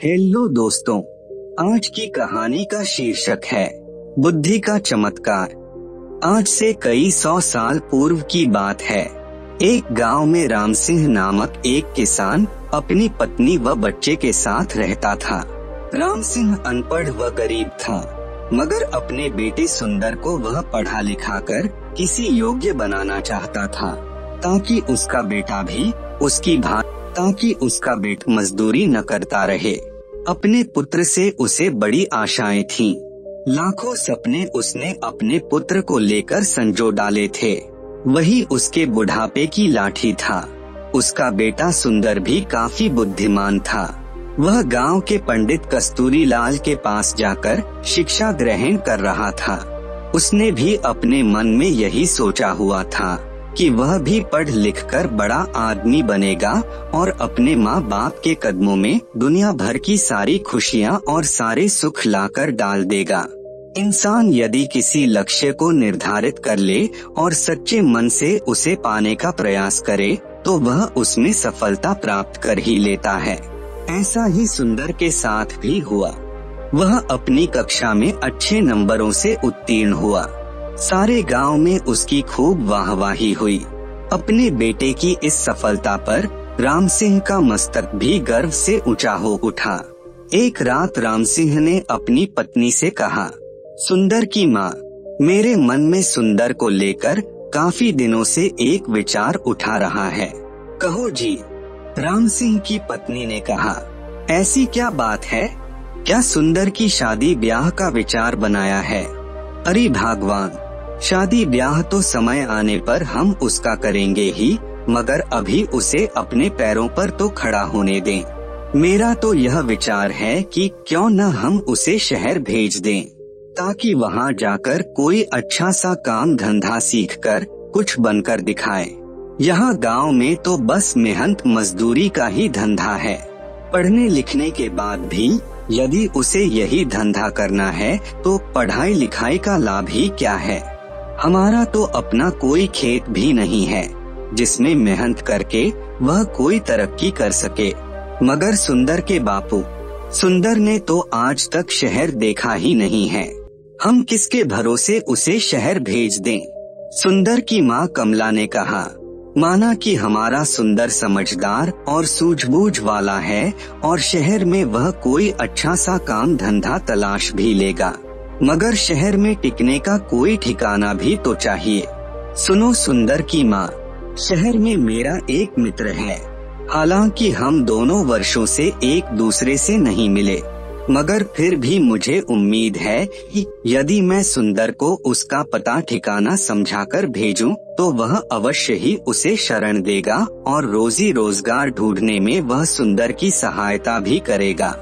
Hello दोस्तों, आज की कहानी का शीर्षक है बुद्धि का चमत्कार। आज से कई 100 साल पूर्व की बात है। एक गांव में राम सिंह नामक एक किसान अपनी पत्नी व बच्चे के साथ रहता था। राम सिंह अनपढ़ व गरीब था, मगर अपने बेटे सुंदर को वह पढ़ा लिखा कर किसी योग्य बनाना चाहता था, ताकि उसका बेटा मजदूरी न करता रहे। अपने पुत्र से उसे बड़ी आशाएं थीं। लाखों सपने उसने अपने पुत्र को लेकर संजो डाले थे। वही उसके बुढ़ापे की लाठी था। उसका बेटा सुंदर भी काफी बुद्धिमान था। वह गांव के पंडित कस्तूरी लाल के पास जाकर शिक्षा ग्रहण कर रहा था। उसने भी अपने मन में यही सोचा हुआ था कि वह भी पढ़ लिख कर बड़ा आदमी बनेगा और अपने माँ बाप के कदमों में दुनिया भर की सारी खुशियाँ और सारे सुख लाकर डाल देगा। इंसान यदि किसी लक्ष्य को निर्धारित कर ले और सच्चे मन से उसे पाने का प्रयास करे तो वह उसमें सफलता प्राप्त कर ही लेता है। ऐसा ही सुंदर के साथ भी हुआ। वह अपनी कक्षा में अच्छे नंबरों से उत्तीर्ण हुआ। सारे गांव में उसकी खूब वाहवाही हुई। अपने बेटे की इस सफलता पर राम सिंह का मस्तक भी गर्व से ऊंचा हो उठा। एक रात राम सिंह ने अपनी पत्नी से कहा, सुंदर की माँ, मेरे मन में सुंदर को लेकर काफी दिनों से एक विचार उठा रहा है। कहो जी। राम सिंह की पत्नी ने कहा, ऐसी क्या बात है? क्या सुंदर की शादी ब्याह का विचार बनाया है? अरे भगवान, शादी ब्याह तो समय आने पर हम उसका करेंगे ही, मगर अभी उसे अपने पैरों पर तो खड़ा होने दें। मेरा तो यह विचार है कि क्यों न हम उसे शहर भेज दें, ताकि वहाँ जाकर कोई अच्छा सा काम धंधा सीखकर कुछ बनकर दिखाए। यहाँ गांव में तो बस मेहनत मजदूरी का ही धंधा है। पढ़ने लिखने के बाद भी यदि उसे यही धंधा करना है तो पढ़ाई लिखाई का लाभ ही क्या है? हमारा तो अपना कोई खेत भी नहीं है जिसमें मेहनत करके वह कोई तरक्की कर सके। मगर सुंदर के बापू, सुंदर ने तो आज तक शहर देखा ही नहीं है। हम किसके भरोसे उसे शहर भेज दें? सुंदर की माँ कमला ने कहा, माना कि हमारा सुंदर समझदार और सूझबूझ वाला है और शहर में वह कोई अच्छा सा काम धंधा तलाश भी लेगा, मगर शहर में टिकने का कोई ठिकाना भी तो चाहिए। सुनो सुंदर की माँ, शहर में मेरा एक मित्र है। हालांकि हम दोनों वर्षों से एक दूसरे से नहीं मिले, मगर फिर भी मुझे उम्मीद है कि यदि मैं सुंदर को उसका पता ठिकाना समझाकर भेजूं तो वह अवश्य ही उसे शरण देगा और रोजी रोजगार ढूंढने में वह सुंदर की सहायता भी करेगा।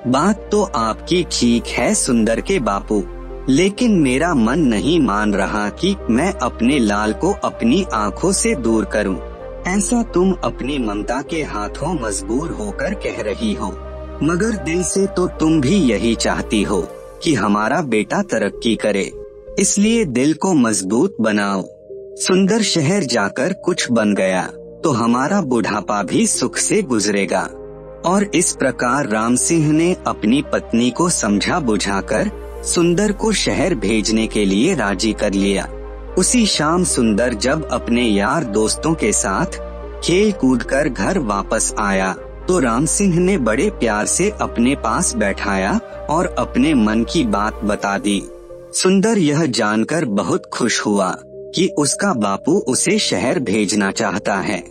बात तो आपकी ठीक है सुंदर के बापू, लेकिन मेरा मन नहीं मान रहा कि मैं अपने लाल को अपनी आंखों से दूर करूं। ऐसा तुम अपनी ममता के हाथों मजबूर होकर कह रही हो, मगर दिल से तो तुम भी यही चाहती हो कि हमारा बेटा तरक्की करे। इसलिए दिल को मजबूत बनाओ। सुंदर शहर जाकर कुछ बन गया तो हमारा बुढ़ापा भी सुख से गुजरेगा। और इस प्रकार राम सिंह ने अपनी पत्नी को समझा बुझाकर सुंदर को शहर भेजने के लिए राजी कर लिया। उसी शाम सुंदर जब अपने यार दोस्तों के साथ खेल कूद कर घर वापस आया तो राम सिंह ने बड़े प्यार से अपने पास बैठाया और अपने मन की बात बता दी। सुंदर यह जानकर बहुत खुश हुआ कि उसका बापू उसे शहर भेजना चाहता है।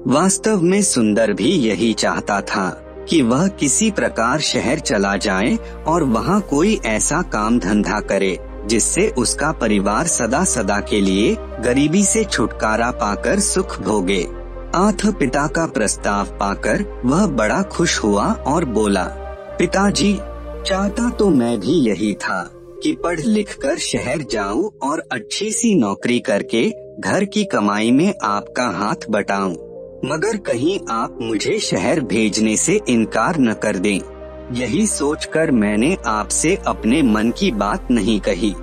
वास्तव में सुंदर भी यही चाहता था कि वह किसी प्रकार शहर चला जाए और वहाँ कोई ऐसा काम धंधा करे जिससे उसका परिवार सदा सदा के लिए गरीबी से छुटकारा पाकर सुख भोगे। आठ पिता का प्रस्ताव पाकर वह बड़ा खुश हुआ और बोला, पिताजी, चाहता तो मैं भी यही था कि पढ़ लिख कर शहर जाऊं और अच्छी सी नौकरी करके घर की कमाई में आपका हाथ बटाऊं, मगर कहीं आप मुझे शहर भेजने से इनकार न कर दें। यही सोचकर मैंने आपसे अपने मन की बात नहीं कही,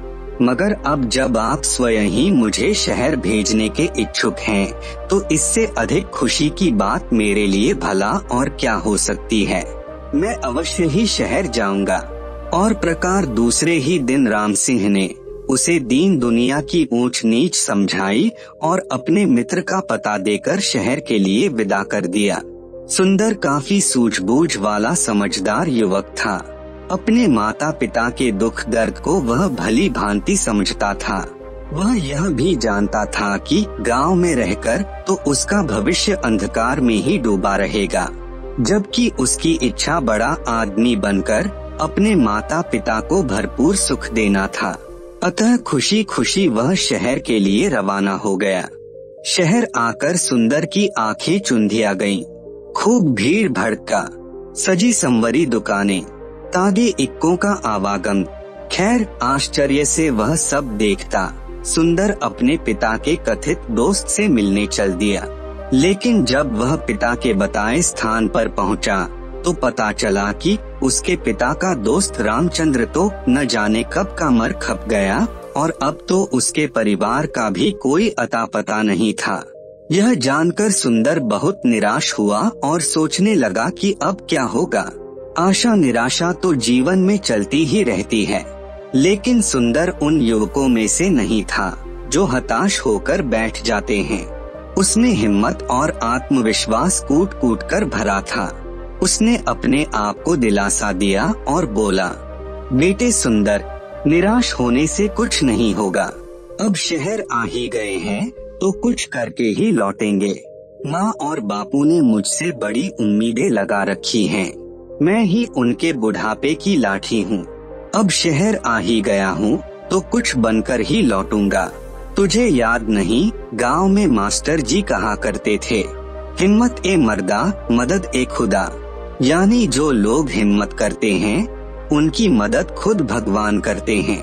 मगर अब जब आप स्वयं ही मुझे शहर भेजने के इच्छुक हैं, तो इससे अधिक खुशी की बात मेरे लिए भला और क्या हो सकती है। मैं अवश्य ही शहर जाऊंगा। और प्रकार दूसरे ही दिन राम सिंह ने उसे दीन दुनिया की ऊंच नीच समझाई और अपने मित्र का पता देकर शहर के लिए विदा कर दिया। सुंदर काफी सूझबूझ वाला समझदार युवक था। अपने माता पिता के दुख दर्द को वह भली भांति समझता था। वह यह भी जानता था कि गांव में रहकर तो उसका भविष्य अंधकार में ही डूबा रहेगा, जबकि उसकी इच्छा बड़ा आदमी बनकर अपने माता पिता को भरपूर सुख देना था। अतः खुशी खुशी वह शहर के लिए रवाना हो गया। शहर आकर सुंदर की आंखें चुंधिया गईं। खूब भीड़ भड़का, सजी संवरी दुकानें, तागे इक्कों का आवागम। खैर आश्चर्य से वह सब देखता सुंदर अपने पिता के कथित दोस्त से मिलने चल दिया। लेकिन जब वह पिता के बताए स्थान पर पहुंचा तो पता चला कि उसके पिता का दोस्त रामचंद्र तो न जाने कब का मर खप गया और अब तो उसके परिवार का भी कोई अता पता नहीं था। यह जानकर सुंदर बहुत निराश हुआ और सोचने लगा कि अब क्या होगा। आशा निराशा तो जीवन में चलती ही रहती है, लेकिन सुंदर उन युवकों में से नहीं था जो हताश होकर बैठ जाते हैं। उसने हिम्मत और आत्मविश्वास कूट कूट कर भरा था। उसने अपने आप को दिलासा दिया और बोला, बेटे सुंदर, निराश होने से कुछ नहीं होगा। अब शहर आ ही गए हैं तो कुछ करके ही लौटेंगे। माँ और बापू ने मुझसे बड़ी उम्मीदें लगा रखी हैं। मैं ही उनके बुढ़ापे की लाठी हूँ। अब शहर आ ही गया हूँ तो कुछ बनकर ही लौटूंगा। तुझे याद नहीं, गांव में मास्टर जी कहा करते थे, हिम्मत ए मर्दा मदद ए खुदा। यानी जो लोग हिम्मत करते हैं उनकी मदद खुद भगवान करते हैं।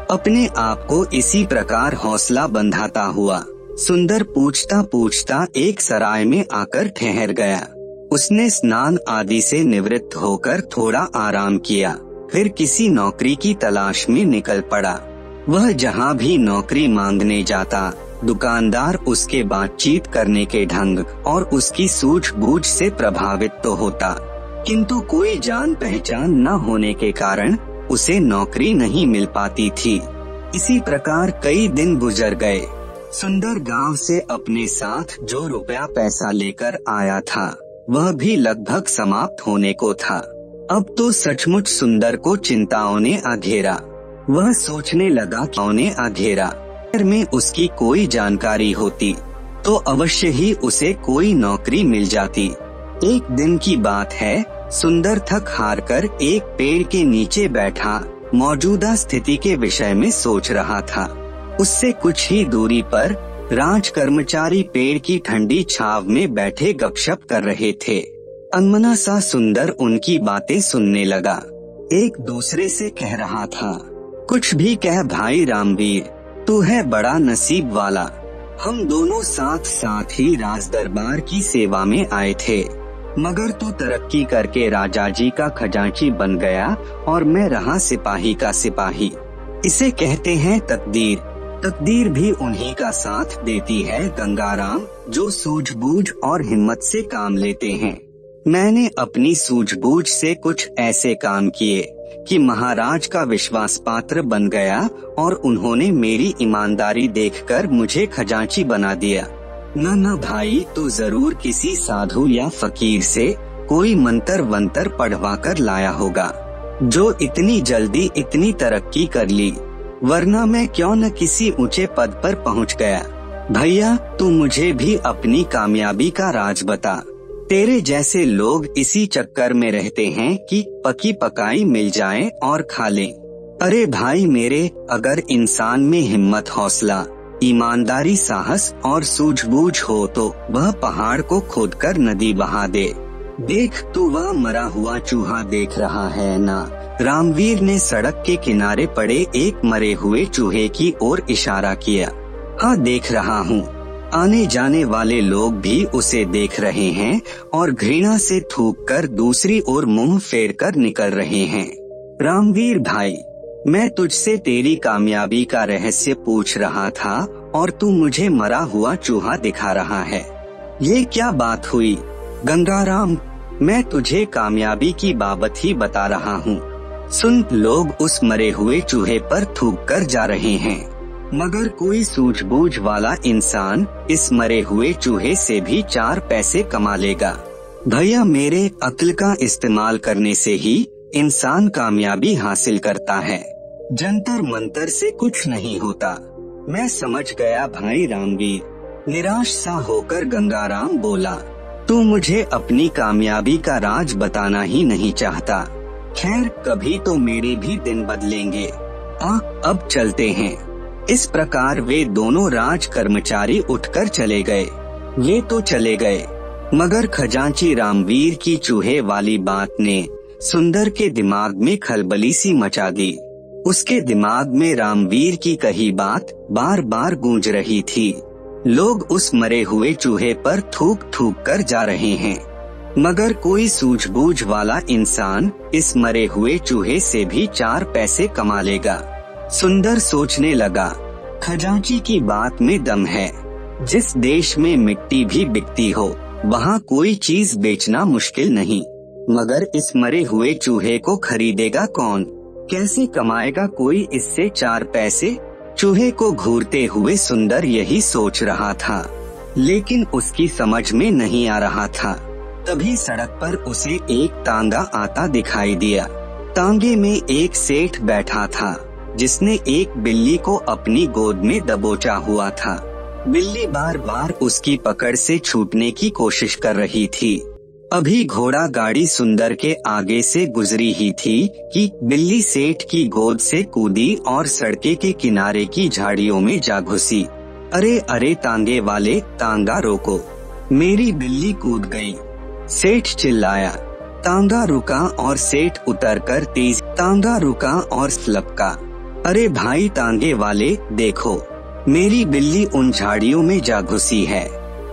अपने आप को इसी प्रकार हौसला बंधाता हुआ सुंदर पूछता पूछता एक सराय में आकर ठहर गया। उसने स्नान आदि से निवृत्त होकर थोड़ा आराम किया, फिर किसी नौकरी की तलाश में निकल पड़ा। वह जहाँ भी नौकरी मांगने जाता, दुकानदार उसके बातचीत करने के ढंग और उसकी सूझबूझ से प्रभावित तो होता, किंतु कोई जान पहचान न होने के कारण उसे नौकरी नहीं मिल पाती थी। इसी प्रकार कई दिन गुजर गए। सुंदर गांव से अपने साथ जो रुपया पैसा लेकर आया था वह भी लगभग समाप्त होने को था। अब तो सचमुच सुंदर को चिंताओं ने घेरा। वह सोचने लगा कि में उसकी कोई जानकारी होती तो अवश्य ही उसे कोई नौकरी मिल जाती। एक दिन की बात है, सुंदर थक हार कर एक पेड़ के नीचे बैठा मौजूदा स्थिति के विषय में सोच रहा था। उससे कुछ ही दूरी पर राज कर्मचारी पेड़ की ठंडी छाव में बैठे गपशप कर रहे थे। अनमना सा सुंदर उनकी बातें सुनने लगा। एक दूसरे से कह रहा था, कुछ भी कह भाई रामवीर, तू है बड़ा नसीब वाला। हम दोनों साथ साथ ही राज दरबार की सेवा में आए थे, मगर तू तरक्की करके राजा जी का खजांची बन गया और मैं रहा सिपाही का सिपाही। इसे कहते हैं तकदीर। तकदीर भी उन्हीं का साथ देती है गंगाराम, जो सूझबूझ और हिम्मत से काम लेते हैं। मैंने अपनी सूझबूझ से कुछ ऐसे काम किए कि महाराज का विश्वास पात्र बन गया और उन्होंने मेरी ईमानदारी देखकर मुझे खजांची बना दिया। न भाई, तो जरूर किसी साधु या फकीर से कोई मंत्र वंतर पढ़वा कर लाया होगा, जो इतनी जल्दी इतनी तरक्की कर ली, वरना मैं क्यों न किसी ऊंचे पद पर पहुंच गया। भैया, तू मुझे भी अपनी कामयाबी का राज बता। तेरे जैसे लोग इसी चक्कर में रहते हैं कि पकी पकाई मिल जाए और खा लें। अरे भाई मेरे, अगर इंसान में हिम्मत, हौसला, ईमानदारी, साहस और सूझबूझ हो तो वह पहाड़ को खोदकर नदी बहा दे। देख, तू वह मरा हुआ चूहा देख रहा है ना? रामवीर ने सड़क के किनारे पड़े एक मरे हुए चूहे की ओर इशारा किया। हाँ, देख रहा हूँ। आने जाने वाले लोग भी उसे देख रहे हैं और घृणा से थूककर दूसरी ओर मुंह फेरकर निकल रहे हैं। रामवीर भाई, मैं तुझसे तेरी कामयाबी का रहस्य पूछ रहा था और तू मुझे मरा हुआ चूहा दिखा रहा है। ये क्या बात हुई? गंगाराम, मैं तुझे कामयाबी की बाबत ही बता रहा हूँ। सुन, लोग उस मरे हुए चूहे पर थूक कर जा रहे हैं, मगर कोई सूझबूझ वाला इंसान इस मरे हुए चूहे से भी 4 पैसे कमा लेगा। भैया, मेरे अक्ल का इस्तेमाल करने से ही इंसान कामयाबी हासिल करता है। जंतर मंतर से कुछ नहीं होता। मैं समझ गया भाई रामवीर। निराश सा होकर गंगाराम बोला, तू मुझे अपनी कामयाबी का राज बताना ही नहीं चाहता। खैर, कभी तो मेरे भी दिन बदलेंगे। अब चलते हैं। इस प्रकार वे दोनों राज कर्मचारी उठकर चले गए। वे तो चले गए, मगर खजांची रामवीर की चूहे वाली बात ने सुंदर के दिमाग में खलबली सी मचा दी। उसके दिमाग में रामवीर की कही बात बार बार गूंज रही थी। लोग उस मरे हुए चूहे पर थूक थूक कर जा रहे हैं, मगर कोई सूझबूझ वाला इंसान इस मरे हुए चूहे से भी 4 पैसे कमा लेगा। सुंदर सोचने लगा, खजांची की बात में दम है। जिस देश में मिट्टी भी बिकती हो, वहाँ कोई चीज बेचना मुश्किल नहीं, मगर इस मरे हुए चूहे को खरीदेगा कौन? कैसे कमाएगा कोई इससे 4 पैसे? चूहे को घूरते हुए सुंदर यही सोच रहा था, लेकिन उसकी समझ में नहीं आ रहा था। तभी सड़क पर उसे एक तांगा आता दिखाई दिया। तांगे में एक सेठ बैठा था, जिसने एक बिल्ली को अपनी गोद में दबोचा हुआ था। बिल्ली बार बार उसकी पकड़ से छूटने की कोशिश कर रही थी। अभी घोड़ा गाड़ी सुंदर के आगे से गुजरी ही थी कि बिल्ली सेठ की गोद से कूदी और सड़के के किनारे की झाड़ियों में जा घुसी। अरे अरे तांगे वाले, तांगा रोको, मेरी बिल्ली कूद गई। सेठ चिल्लाया। तांगा रुका और सेठ उतरकर तेज तांगा रुका और लपका। अरे भाई तांगे वाले, देखो, मेरी बिल्ली उन झाड़ियों में जा घुसी है,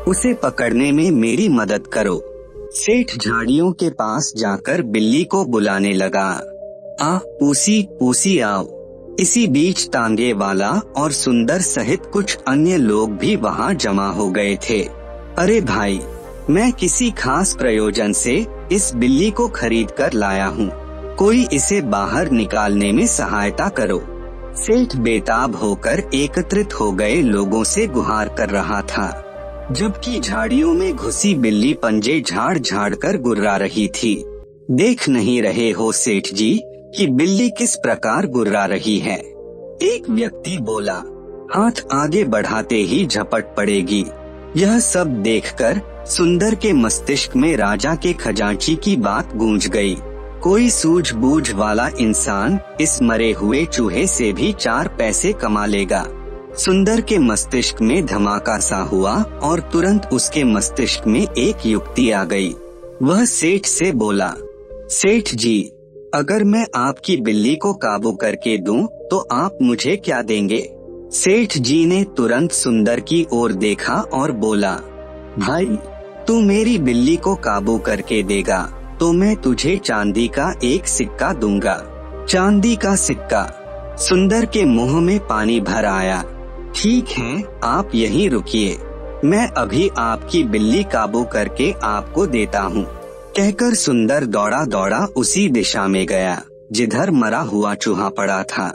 उसे पकड़ने में मेरी मदद करो। सेठ झाड़ियों के पास जाकर बिल्ली को बुलाने लगा। पूसी पूसी आओ। इसी बीच तांगे वाला और सुंदर सहित कुछ अन्य लोग भी वहाँ जमा हो गए थे। अरे भाई, मैं किसी खास प्रयोजन से इस बिल्ली को खरीद कर लाया हूँ, कोई इसे बाहर निकालने में सहायता करो। सेठ बेताब होकर एकत्रित हो गए लोगों से गुहार कर रहा था, जबकि झाड़ियों में घुसी बिल्ली पंजे झाड़ झाड़ कर गुर्रा रही थी। देख नहीं रहे हो सेठ जी कि बिल्ली किस प्रकार गुर्रा रही है? एक व्यक्ति बोला। हाथ आगे बढ़ाते ही झपट पड़ेगी। यह सब देखकर सुंदर के मस्तिष्क में राजा के खजांची की बात गूंज गई। कोई सूझबूझ वाला इंसान इस मरे हुए चूहे से भी 4 पैसे कमा लेगा। सुंदर के मस्तिष्क में धमाका सा हुआ और तुरंत उसके मस्तिष्क में एक युक्ति आ गई। वह सेठ से बोला, सेठ जी, अगर मैं आपकी बिल्ली को काबू करके दूं, तो आप मुझे क्या देंगे? सेठ जी ने तुरंत सुंदर की ओर देखा और बोला, भाई, तू मेरी बिल्ली को काबू करके देगा तो मैं तुझे चांदी का एक सिक्का दूंगा। चांदी का सिक्का? सुंदर के मुंह में पानी भर आया। ठीक है, आप यहीं रुकिए, मैं अभी आपकी बिल्ली काबू करके आपको देता हूँ। कहकर सुंदर दौड़ा दौड़ा उसी दिशा में गया जिधर मरा हुआ चूहा पड़ा था।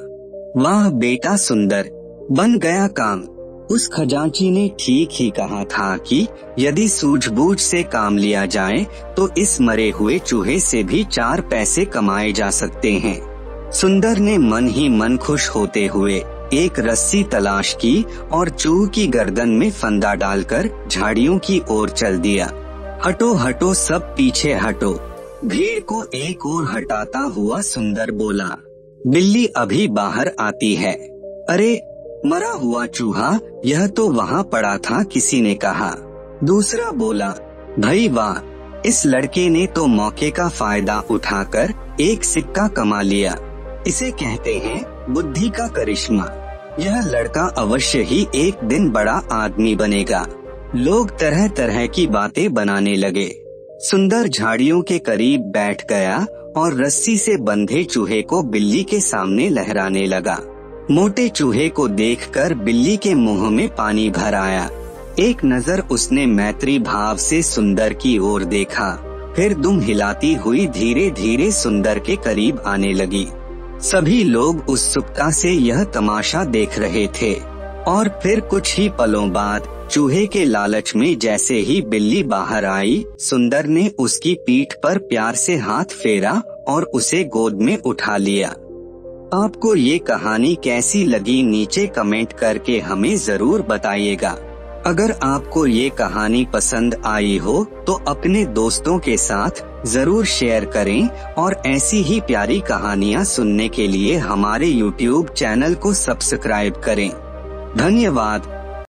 वाह बेटा सुंदर, बन गया काम। उस खजांची ने ठीक ही कहा था कि यदि सूझबूझ से काम लिया जाए तो इस मरे हुए चूहे से भी 4 पैसे कमाए जा सकते हैं। सुंदर ने मन ही मन खुश होते हुए एक रस्सी तलाश की और चूहे की गर्दन में फंदा डालकर झाड़ियों की ओर चल दिया। हटो हटो, सब पीछे हटो। भीड़ को एक ओर हटाता हुआ सुंदर बोला, बिल्ली अभी बाहर आती है। अरे मरा हुआ चूहा, यह तो वहाँ पड़ा था, किसी ने कहा। दूसरा बोला, भाई वाह, इस लड़के ने तो मौके का फायदा उठाकर एक सिक्का कमा लिया। इसे कहते हैं बुद्धि का करिश्मा। यह लड़का अवश्य ही एक दिन बड़ा आदमी बनेगा। लोग तरह तरह की बातें बनाने लगे। सुंदर झाड़ियों के करीब बैठ गया और रस्सी से बंधे चूहे को बिल्ली के सामने लहराने लगा। मोटे चूहे को देखकर बिल्ली के मुंह में पानी भर आया। एक नजर उसने मैत्री भाव से सुंदर की ओर देखा, फिर दुम हिलाती हुई धीरे धीरे सुंदर के करीब आने लगी। सभी लोग उत्सुकता से यह तमाशा देख रहे थे और फिर कुछ ही पलों बाद चूहे के लालच में जैसे ही बिल्ली बाहर आई, सुंदर ने उसकी पीठ पर प्यार से हाथ फेरा और उसे गोद में उठा लिया। आपको ये कहानी कैसी लगी नीचे कमेंट करके हमें जरूर बताइएगा। अगर आपको ये कहानी पसंद आई हो तो अपने दोस्तों के साथ जरूर शेयर करें और ऐसी ही प्यारी कहानियाँ सुनने के लिए हमारे YouTube चैनल को सब्सक्राइब करें। धन्यवाद।